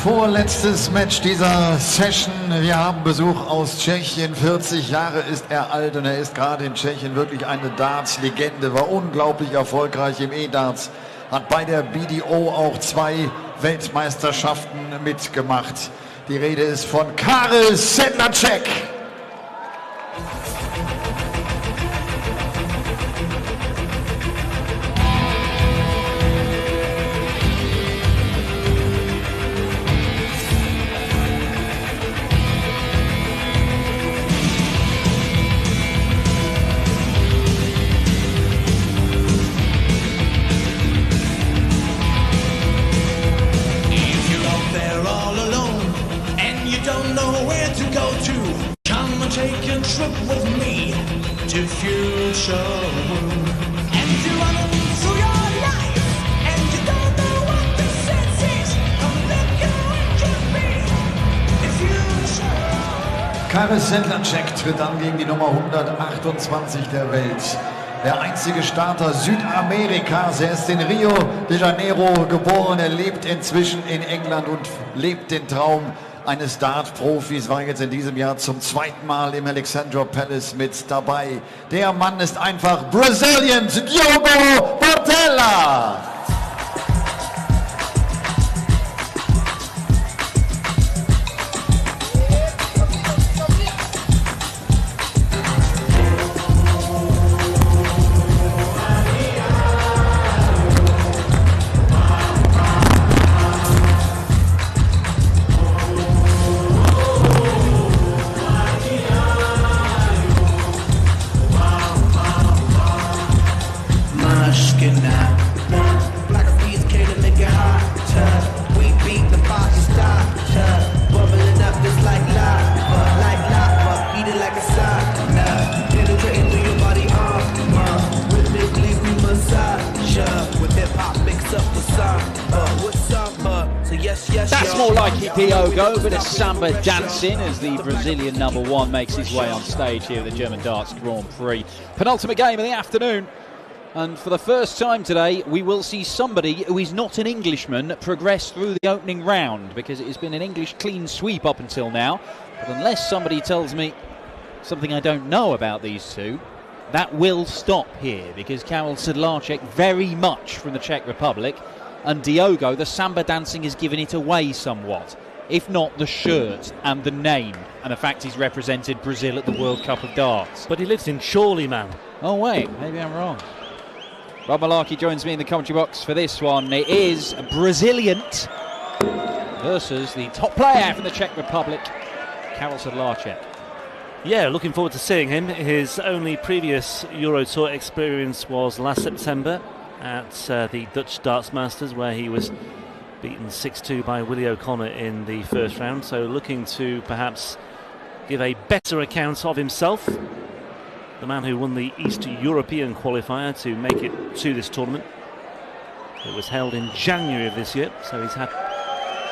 Vorletztes Match dieser Session. Wir haben Besuch aus Tschechien. 40 Jahre ist er alt und er ist gerade in Tschechien wirklich eine Darts-Legende. War unglaublich erfolgreich im E-Darts. Hat bei der BDO auch 2 Weltmeisterschaften mitgemacht. Die Rede ist von Karel Sedlacek. Karel Sedlacek tritt an gegen die Nummer 128 der Welt. Der einzige Starter Südamerikas. Er ist in Rio de Janeiro geboren. Er lebt inzwischen in England und lebt den Traum eines Dart-Profis. War jetzt in diesem Jahr zum 2. Mal im Alexandra Palace mit dabei. Der Mann ist einfach Brazilian Diogo Portela. That's more like Diogo, but a samba dancing as the Brazilian #1 makes his way on stage here at the German Darts Grand Prix. Penultimate game of the afternoon. And for the first time today, we will see somebody who is not an Englishman progress through the opening round, because it has been an English clean sweep up until now. But unless somebody tells me something I don't know about these two, that will stop here, because Karel Sedlacek very much from the Czech Republic, and Diogo, the samba dancing has given it away somewhat, if not the shirt and the name and the fact he's represented Brazil at the World Cup of Darts. But he lives in Chorley, man. Oh wait, maybe I'm wrong. Rob Malarkey joins me in the commentary box for this one. It is Brazilian versus the top player from the Czech Republic, Karel Sedlacek. Yeah, looking forward to seeing him. His only previous Euro Tour experience was last September at the Dutch Darts Masters, where he was beaten 6-2 by Willie O'Connor in the first round. So looking to perhaps give a better account of himself. The man who won the East European qualifier to make it to this tournament. It was held in January of this year, so he's had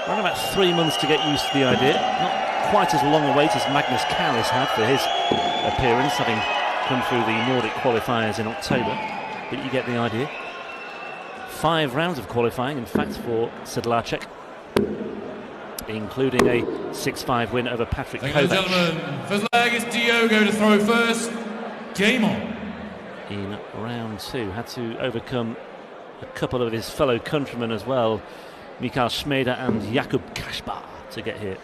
around about 3 months to get used to the idea. Not quite as long a wait as Magnus Carus had for his appearance, having come through the Nordic qualifiers in October, but you get the idea. 5 rounds of qualifying, in fact, for Sedlacek, including a 6-5 win over Patrick Kovac. Ladies and gentlemen, first leg is Diogo to throw first. Game on. In round 2, had to overcome a couple of his fellow countrymen as well, Mikael Schmeder and Jakub Kaspar, to get here.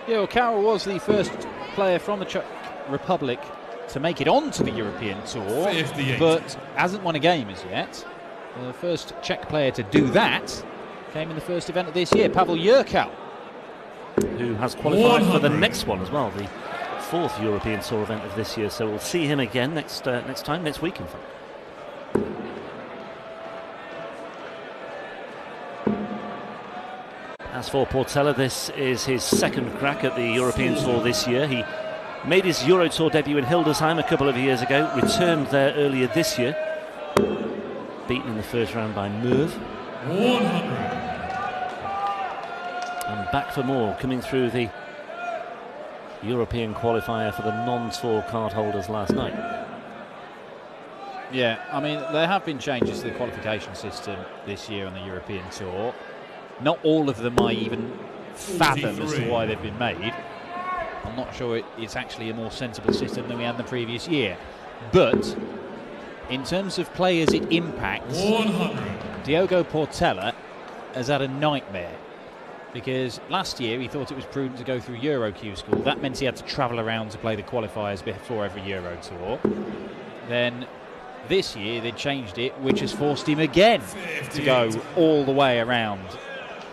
Yeah, well, Karel was the first player from the Czech Republic to make it onto the European Tour, 58. but hasn't won a game as yet. The first Czech player to do that came in the first event of this year, Pavel Jurkal, who has qualified for the next one as well, the 4th European Tour event of this year. So we'll see him again next week, in fact. As for Portela, this is his 2nd crack at the European Tour this year. He made his Euro Tour debut in Hildesheim a couple of years ago, returned there earlier this year, beaten in the first round by Merv. 100. And back for more, coming through the European qualifier for the non-tour card holders last night. Yeah, I mean, there have been changes to the qualification system this year on the European Tour. Not all of them I even fathom as to why they've been made. I'm not sure it's actually a more sensible system than we had the previous year. But in terms of players it impacts, 100. Diogo Portela has had a nightmare. Because last year he thought it was prudent to go through Euro-Q school. That meant he had to travel around to play the qualifiers before every Euro tour. Then this year they changed it, which has forced him again to go all the way around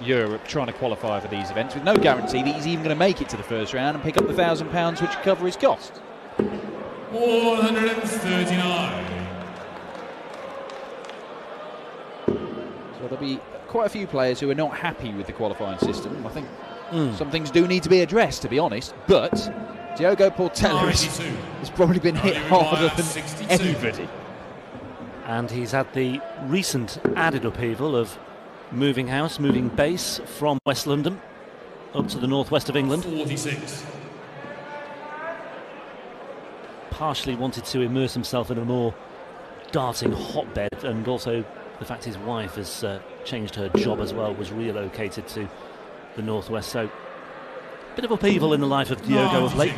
Europe trying to qualify for these events with no guarantee that he's even going to make it to the first round and pick up the £1,000 which cover his cost. 139. So there'll be quite a few players who are not happy with the qualifying system. I think some things do need to be addressed, to be honest, but Diogo Portela has probably been hit harder than 62. anybody. And he's had the recent added upheaval of moving house, moving base from West London up to the northwest of England. 46. Partially wanted to immerse himself in a more darting hotbed, and also the fact his wife has changed her job as well, was relocated to the northwest. So, bit of upheaval in the life of Diogo of late.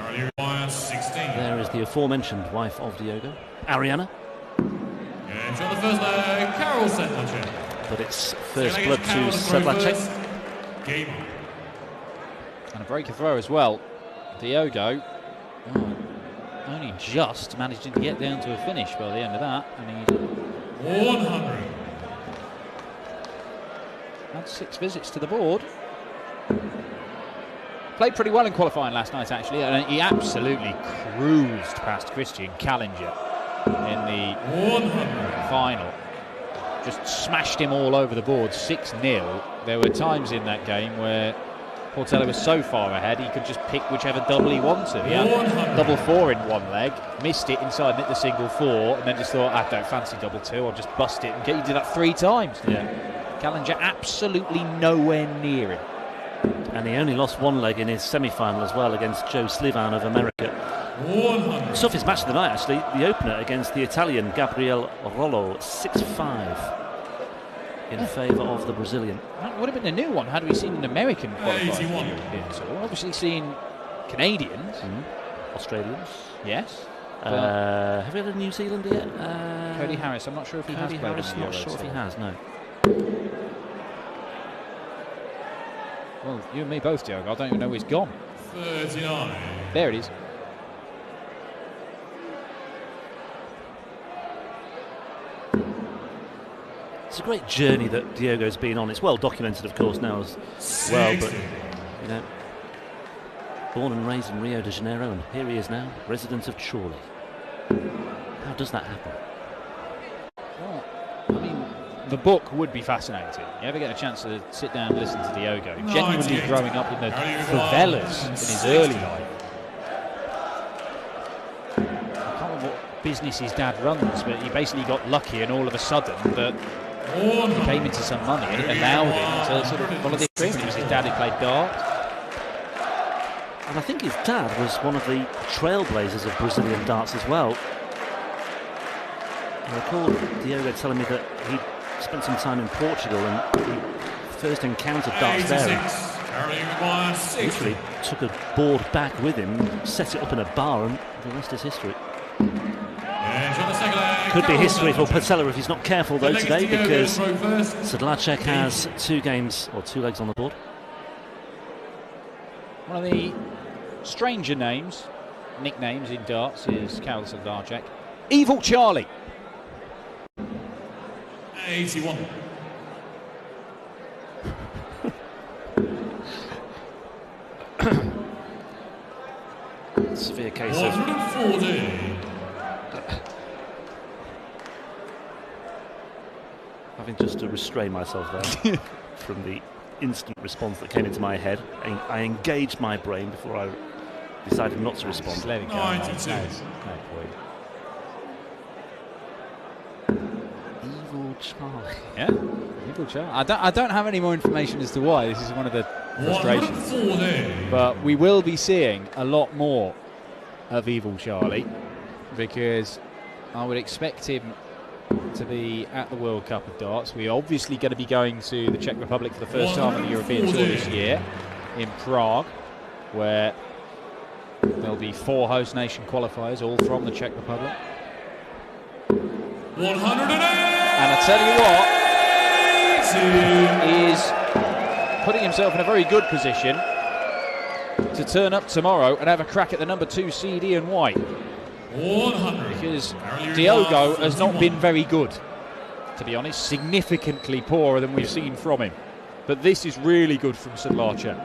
There is the aforementioned wife of Diogo, Ariana. And on the first leg, Karel Sedlacek. But it's first blood to Sedlacek. Game on. And a breaker throw as well. Diogo only just managing to get down to a finish by the end of that. And he 100. had 6 visits to the board. Played pretty well in qualifying last night, actually, and he absolutely cruised past Christian Callinger in the 100. final. Just smashed him all over the board, 6-0. There were times in that game where Portela was so far ahead he could just pick whichever double he wanted. He had double 4 in one leg, missed it inside and hit the single 4, and then just thought, I don't fancy double 2, I'll just bust it and get. He did that 3 times. Yeah. Callinger absolutely nowhere near him. And he only lost 1 leg in his semi-final as well against Joe Slivan of America. 100. Toughest match of the night, actually, the opener against the Italian Gabriel Rollo, 6-5 in favour of the Brazilian. That would have been a new one had we seen an American qualify for the 81. European Tour. Obviously seen Canadians, Australians. yes. Have we had a New Zealander yet? Cody Harris, I'm not sure if he has Cody played Harris, on the not Euro sure if he Tour. has, no. Well, you and me both, Diogo. I don't even know where he's gone. 39. There it is. It's a great journey that Diogo's been on. It's well documented, of course, now as well, but, you know, born and raised in Rio de Janeiro, and here he is now, resident of Chorley. How does that happen? Well, I mean, the book would be fascinating. You ever get a chance to sit down and listen to Diogo, genuinely 98. growing up in the favelas in his early life. I can't remember what business his dad runs, but he basically got lucky, and all of a sudden that he came into some money and it allowed him to sort of follow the dream. It was his dad who played darts. And I think his dad was one of the trailblazers of Brazilian darts as well. I recall Diogo telling me that he spent some time in Portugal and he first encountered darts there. And literally took a board back with him, set it up in a bar, and the rest is history. Could be history for Portela if he's not careful though today, because Sedlacek has 2 games or 2 legs on the board. One of the stranger nicknames in darts is Karel Sedlacek. Evil Charlie. 81. Severe case of 140. having just to restrain myself there from the instant response that came into my head. I engaged my brain before I decided not to respond. Just let it go. 92. No point. Evil Charlie. Yeah, Evil Charlie. I don't have any more information as to why. This is one of the frustrations. 140. But we will be seeing a lot more of Evil Charlie, because I would expect him to be at the World Cup of Darts. We're obviously going to be going to the Czech Republic for the first time on the European Tour this year in Prague, where there'll be 4 host nation qualifiers, all from the Czech Republic. 108. And I tell you what, he is putting himself in a very good position to turn up tomorrow and have a crack at the number 2 seed Ian White. 100. Because Diogo has not been very good, to be honest, significantly poorer than we've seen from him. But this is really good from Sedlacek.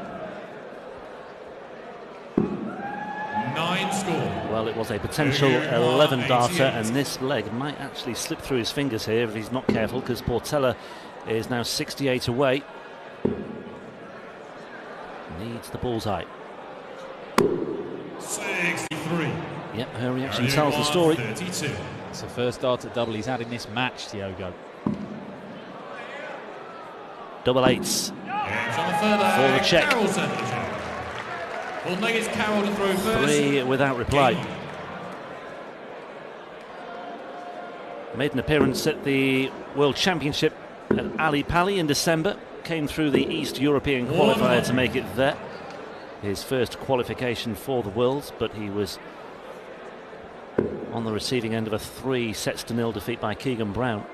9 score. Well, it was a potential 11 darter, and this leg might actually slip through his fingers here if he's not careful, because Portela is now 68 away. Needs the bullseye. 63. Yep, her reaction tells the story. 32. It's the first darter double he's had in this match, Diogo. Double eights For the Czech. Karel Sedlacek. Well, leg is Karel to throw first. 3 without reply. Made an appearance at the World Championship at Ali Pali in December. Came through the East European qualifier to make it there. His first qualification for the Worlds, but he was on the receiving end of a 3-0 defeat by Keegan Brown.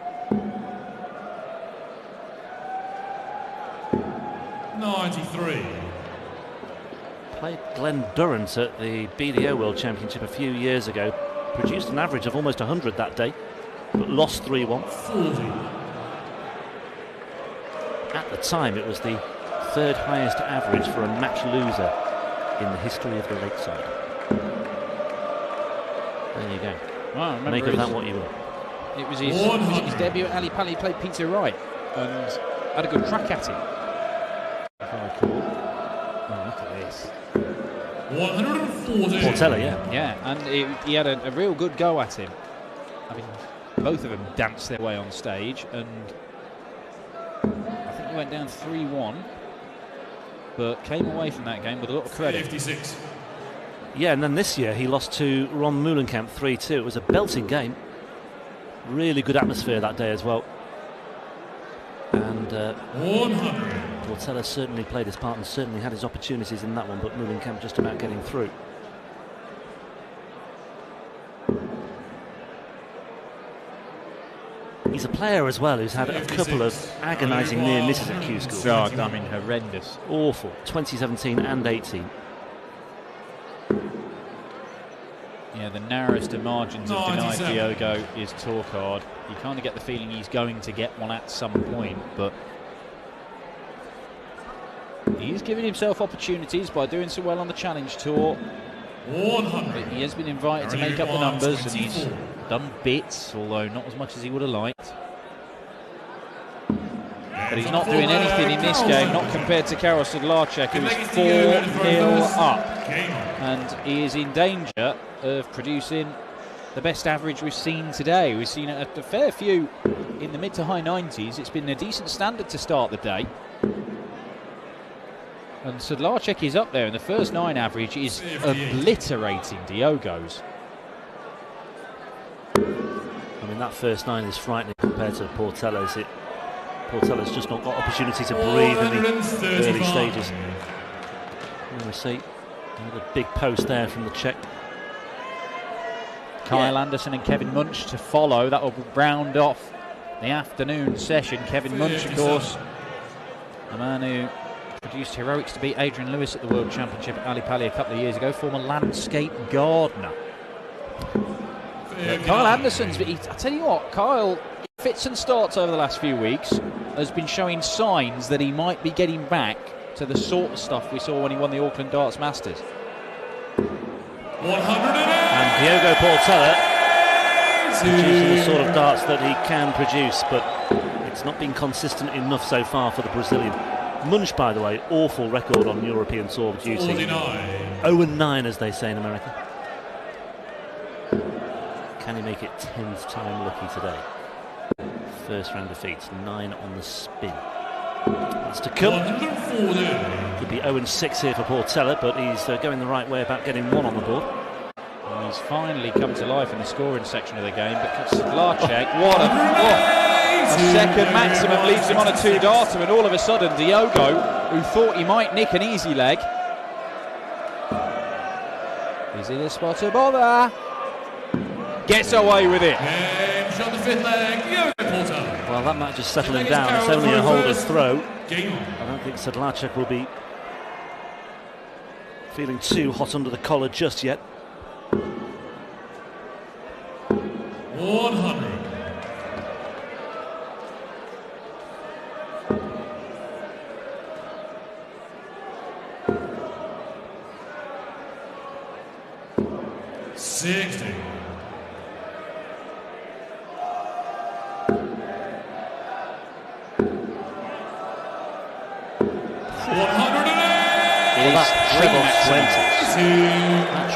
93. Played Glenn Durrant at the BDO World Championship a few years ago. Produced an average of almost 100 that day, but lost 3-1. 40. At the time, it was the 3rd highest average for a match loser in the history of the Lakeside. There you go. Well, Make of that what you will. It was his debut at Ali Pali. He played Peter Wright and had a good crack at him, if I recall. Oh, look at this. 140. Portela, yeah. Yeah, and he had a real good go at him. I mean, both of them danced their way on stage, and I think he went down 3-1, but came away from that game with a lot of credit. 56. Yeah, and then this year he lost to Ron Moulenkamp 3-2. It was a belting game. Really good atmosphere that day as well. And 100. Portela certainly played his part and certainly had his opportunities in that one, but Moulenkamp just about getting through. He's a player as well who's had a couple of agonising near misses at Q School. Oh, I mean, horrendous. Awful. 2017 and 18. Yeah, the narrowest of margins of denied 97. Diogo is Torquard. You kind of get the feeling he's going to get one at some point, but he's giving himself opportunities by doing so well on the Challenge Tour. 100. But he has been invited to make up the numbers, and he's done bits, although not as much as he would have liked. But he's not doing anything in this game, not compared to Karel Sedlacek, who's 4-0 up. And he is in danger of producing the best average we've seen today. We've seen a fair few in the mid to high 90s. It's been a decent standard to start the day. And Sedlacek is up there, and the first 9 average is obliterating Diogo's. I mean, that first 9 is frightening compared to Portela's. Portela's just not got opportunity to breathe in the early stages. And we see another big post there from the Czech. Kyle Anderson and Kevin Munch to follow. That will round off the afternoon session. Kevin Munch, of course, the man who produced heroics to beat Adrian Lewis at the World Championship at Ali Pali a couple of years ago, former landscape gardener. Kyle Anderson's, I tell you what, Kyle, fits and starts over the last few weeks, has been showing signs that he might be getting back to the sort of stuff we saw when he won the Auckland Darts Masters. 108. And Diogo Portela producing the sort of darts that he can produce, but it's not been consistent enough so far for the Brazilian. Munch, by the way, awful record on European Tour duty. 0-9, as they say in America. Can he make it 10th time lucky today? First round defeats, 9 on the spin. That's to come. 140. Could be 0-6 here for Portela, but he's going the right way about getting 1 on the board. He's finally come to life in the scoring section of the game, but Sedlacek, what a second maximum leaves him on a 2-darter, and all of a sudden Diogo, who thought he might nick an easy leg, is in a spot of bother, gets away with it. Shot the fifth leg, Diogo Portela. Well, that might just settle him down. It's only a holder's throw. I don't think Sedlacek will be feeling too hot under the collar just yet. 100. $60. Well, that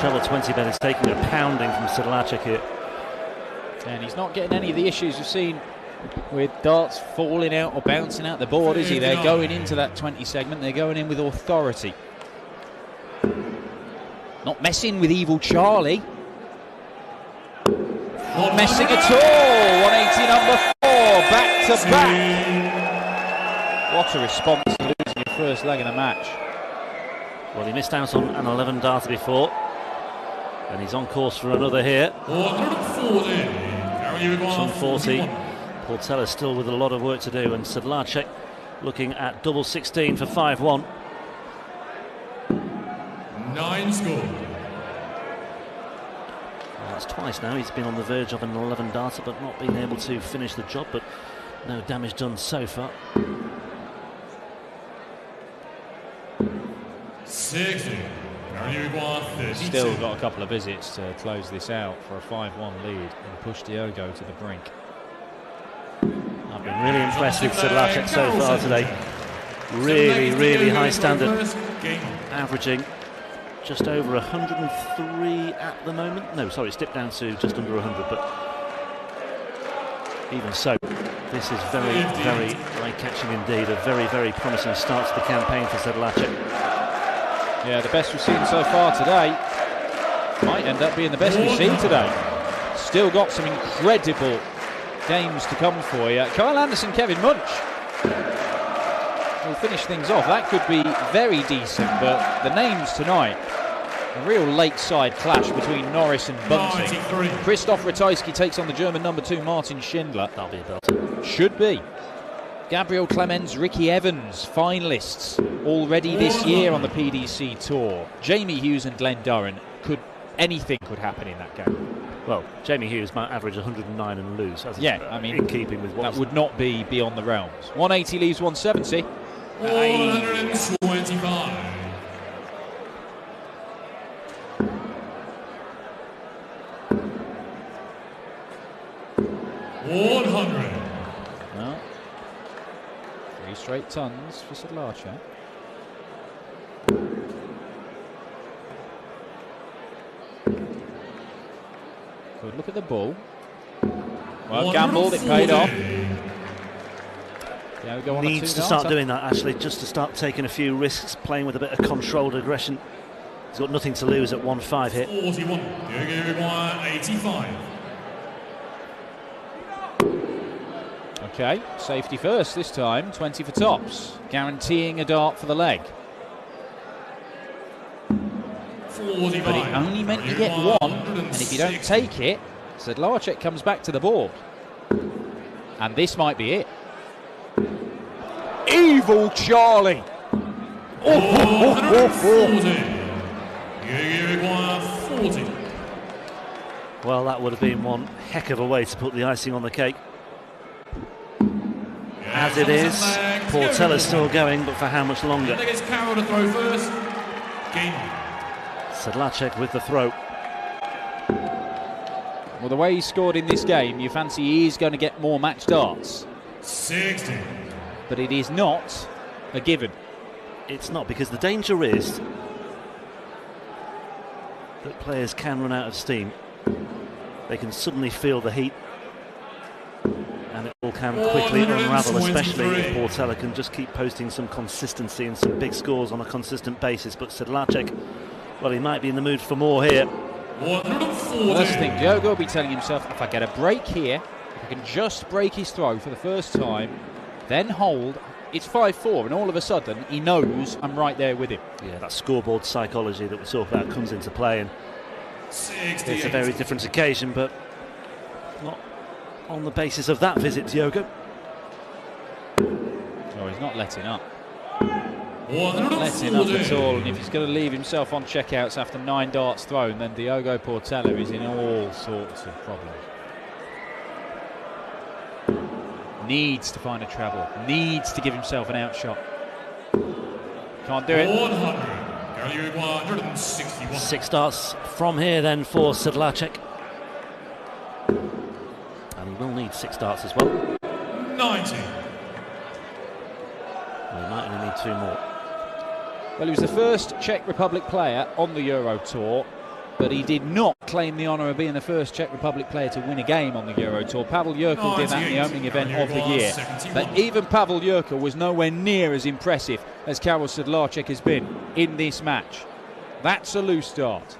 treble 20 bet is taking a pounding from Sedlacek here. And he's not getting any of the issues we've seen with darts falling out or bouncing out the board, is he? They're going into that 20 segment, they're going in with authority. Not messing with Evil Charlie. Not messing at all. 180 number 4, back to back. What a response to losing your first leg of the match. Well, he missed out on an 11-darter before, and he's on course for another here. 140. Portela still with a lot of work to do, and Sedlacek looking at double 16 for 5-1. 9 score. Well, that's twice now. He's been on the verge of an 11-darter, but not been able to finish the job, but no damage done so far. 60. Still got a couple of visits to close this out for a 5-1 lead and push Diogo to the brink. I've been really impressed with Sedlacek so far today. Really high standard, averaging just over 103 at the moment. No, sorry, it's dipped down to just under 100, but even so, this is very eye-catching indeed. A very promising start to the campaign for Sedlacek. Yeah, the best we've seen so far today might end up being the best we've seen today. Still got some incredible games to come for you. Kyle Anderson, Kevin Munch will finish things off. That could be very decent, but the names tonight, a real lakeside clash between Norris and Bunting. Christoph Ratajski takes on the German number 2, Martin Schindler. That'll be a belter. Should be. Gabriel Clemens, Ricky Evans, finalists already this year on the PDC Tour. Jamie Hughes and Glenn Durran. Anything could happen in that game. Well, Jamie Hughes might average 109 and lose. Yeah, I mean, in keeping with what that would not be beyond the realms. 180 leaves 170. 125. Well, 3 straight tons for Sedlacek. Good look at the ball. Well, gambled, it paid off. Needs to start doing that, actually, just to start taking a few risks, playing with a bit of controlled aggression. He's got nothing to lose at 1-5 here. 41. 85. Okay, safety first this time, 20 for tops, guaranteeing a dart for the leg. 45. But it only meant you get one, and if you don't take it, Sedlacek comes back to the board. And this might be it. Evil Charlie! Oh, 40. Well, that would have been one heck of a way to put the icing on the cake. As it is, Portela's still going, but for how much longer? Karel to throw first. Sedlacek with the throw. Well, the way he scored in this game, you fancy he's going to get more match darts. 60. But it is not a given. It's not, because the danger is that players can run out of steam. They can suddenly feel the heat, and it all can quickly unravel, especially if Portela can just keep posting some consistency and some big scores on a consistent basis. But Sedlacek, well, he might be in the mood for more here. 140. Well, that's the thing. Diogo will be telling himself, if I get a break here, if I can just break his throw for the first time, then hold, it's 5-4, and all of a sudden he knows I'm right there with him. Yeah, that scoreboard psychology that we talk about comes into play, and it's a very different occasion, but not on the basis of that visit, Diogo. Oh, he's not letting up. Not letting up at all, and if he's going to leave himself on checkouts after 9 darts thrown, then Diogo Portela is in all sorts of problems. Needs to find a treble, needs to give himself an outshot. Can't do it. 161. 6 darts from here then for Sedlacek. And he will need 6 darts as well. 90. Well, he might only need 2 more. Well, he was the first Czech Republic player on the Euro Tour, but he did not claim the honour of being the first Czech Republic player to win a game on the Euro Tour. Pavel Jurkel did that in the opening event of the year. But even Pavel Jurkel was nowhere near as impressive as Karel Sedlacek has been in this match. That's a loose dart.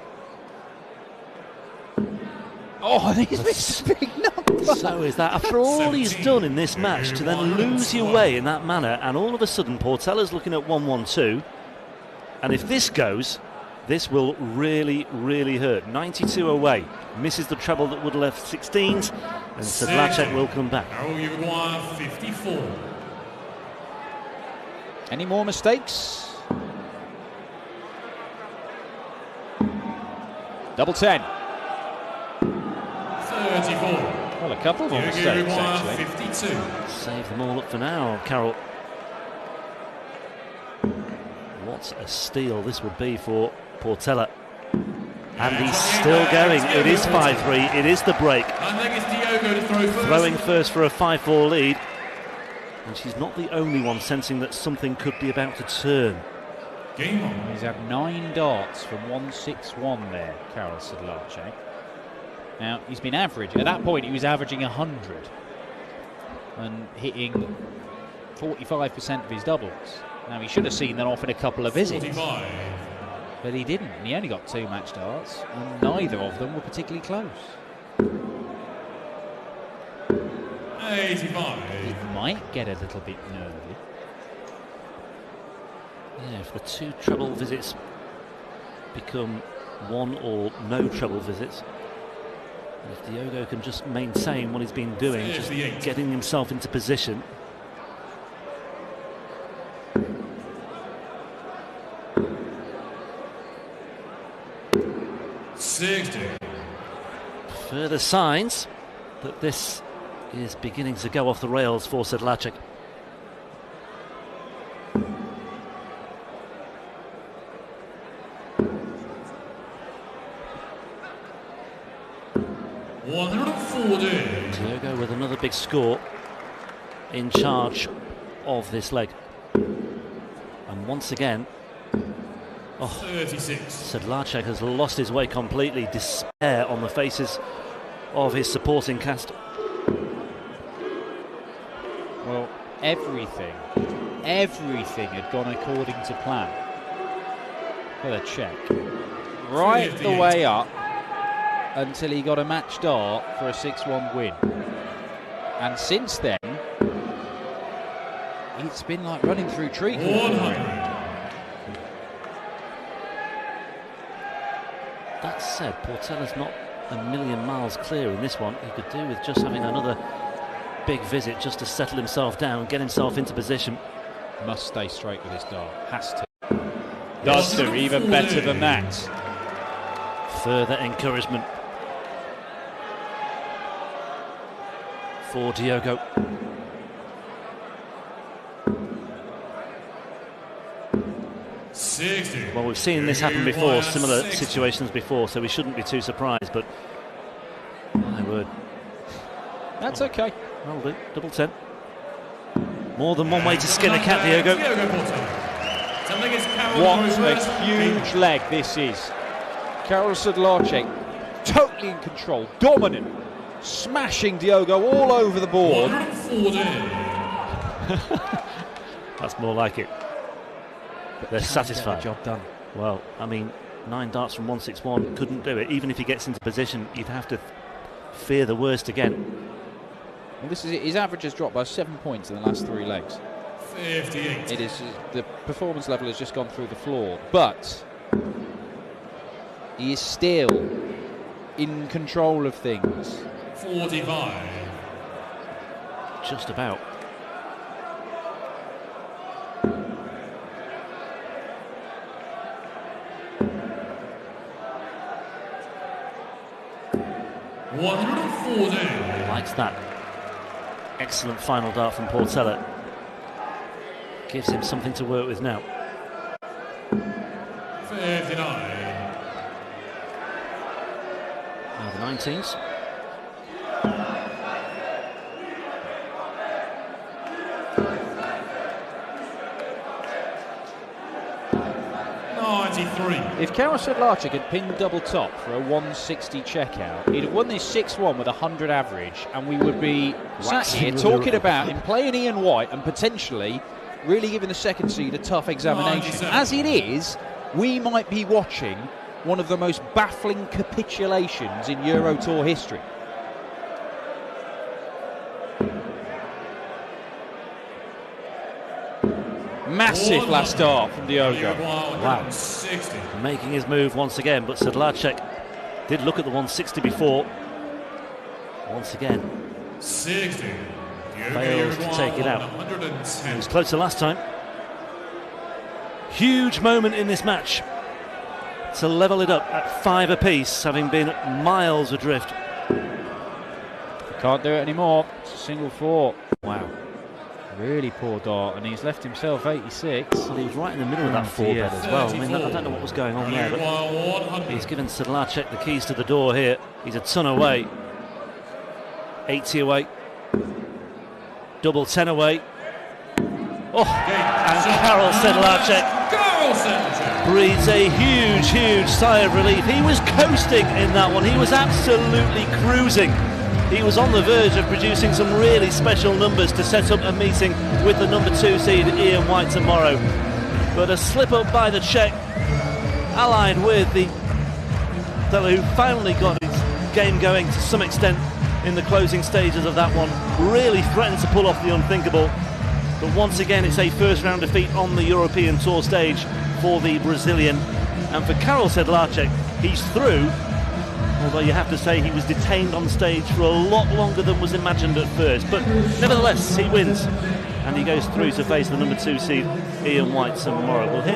Oh, and he's missed a big number. So is that. After all he's done in this match, to then lose your way in that manner, and all of a sudden Portela's looking at 1-1-2. And if this goes, this will really, really hurt. 92 away. Misses the treble that would have left 16s, and Sedlacek will come back. 54. Any more mistakes? Double 10. 34. Well, a couple more mistakes, actually. 52. Save them all up for now, Karel. What a steal this would be for Portela. And he's still going. It is 5-3. It is the break. And then it's Diogo to throw first. Throwing first for a 5-4 lead. And she's not the only one sensing that something could be about to turn. Game on. He's had 9 darts from 161 there, Karel Sedlacek. Now, he's been average. At that point, he was averaging 100 and hitting 45% of his doubles. Now, he should have seen that off in a couple of visits, 45. but he didn't. And he only got 2 match darts, and neither of them were particularly close. 85. He might get a little bit nervy. Yeah, if the 2 treble visits become 1 or no treble visits, if Diogo can just maintain what he's been doing, just getting himself into position. Further signs that this is beginning to go off the rails for Sedlacek. Diogo with another big score in charge of this leg. And once again, 36. Sedlacek has lost his way completely. Despair on the faces of his supporting cast. Well, everything had gone according to plan for the Czech. Right the way up until he got a match dart for a 6-1 win. And since then, it's been like running through treacle. 100. That said, Portela's not a million miles clear in this one. He could do with just having another big visit just to settle himself down, get himself into position. Must stay straight with his dart. Has to. Does do, even better than that. Further encouragement for Diogo. Well, we've seen this happen before, similar situations before, so we shouldn't be too surprised, but my word. That's okay. That'll do. Double 10. More than one way to skin a cat, Diogo. What a huge leg this is. Karel Sedlacek, totally in control, dominant, smashing Diogo all over the board. That's more like it. But they're satisfied. Job done. Well, I mean, 9 darts from 161, couldn't do it. Even if he gets into position, you'd have to fear the worst again. Well, this is it. His average has dropped by 7 points in the last 3 legs. 58. It is, the performance level has just gone through the floor, but he is still in control of things. 45. Just about. $140. Likes that. Excellent final dart from Portela. Gives him something to work with now. 59. Now the 19s. If Karel Sedlacek had pinned double top for a 160 checkout, he'd have won this 6-1 with 100 average, and we would be sat here talking about him playing Ian White and potentially really giving the second seed a tough examination. As it is, we might be watching one of the most baffling capitulations in Euro Tour history. Massive last dart from Diogo. Wow. Making his move once again, but Sedlacek did look at the 160 before. Once again. 60. Fails to take it out. He was closer last time. Huge moment in this match to level it up at 5 apiece, having been miles adrift. Can't do it anymore. It's a single 4. Wow. Really poor dart, and he's left himself 86. And he was right in the middle of that 4 bed as well. I mean, I don't know what was going on there, but he's given Sedlacek the keys to the door here. He's a ton away. 80 away. Double 10 away. Oh, and Karel Sedlacek breathes a huge, huge sigh of relief. He was coasting in that one. He was absolutely cruising. He was on the verge of producing some really special numbers to set up a meeting with the number 2 seed Ian White tomorrow. But a slip up by the Czech, allied with the fellow who finally got his game going to some extent in the closing stages of that one, really threatened to pull off the unthinkable. But once again, it's a first round defeat on the European Tour stage for the Brazilian. And for Karel Sedlacek, he's through. Although you have to say he was detained on stage for a lot longer than was imagined at first. But nevertheless, he wins. And he goes through to face the number 2 seed, Ian White, tomorrow. We'll hear